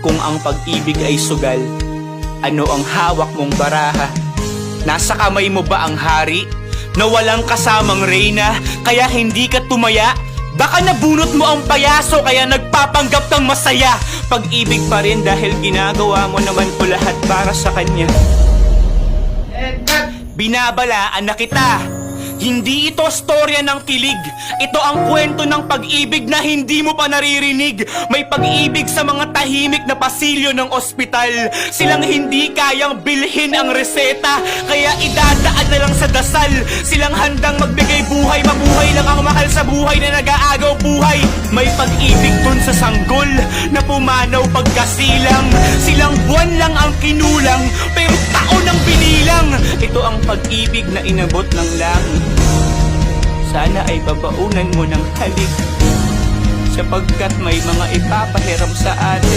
Kung ang pag-ibig ay sugal, ano ang hawak mong baraha? Nasa kamay mo ba ang hari na walang kasamang reyna, kaya hindi ka tumaya? Baka nabunot mo ang payaso kaya nagpapanggap kang masaya. Pag-ibig pa rin dahil ginagawa mo naman po lahat para sa kanya. Binabalaan na kita. Hindi ito storya ng kilig. Ito ang kwento ng pag-ibig na hindi mo pa naririnig. May pag-ibig sa mga tahimik na pasilyo ng ospital. Silang hindi kayang bilhin ang reseta, kaya idadaan na lang sa dasal. Silang handang magbigay buhay, mabuhay lang ang mahal sa buhay na nag-aagaw buhay. May pag-ibig dun sa sanggol na pumanaw pagkasilang. Silang buwan lang ang kinulang, pero taon ang binilang. Ito ang pag-ibig na inabot ng langit. Sana ay babaunan mo ng halik, sapagkat may mga ipapahiram sa atin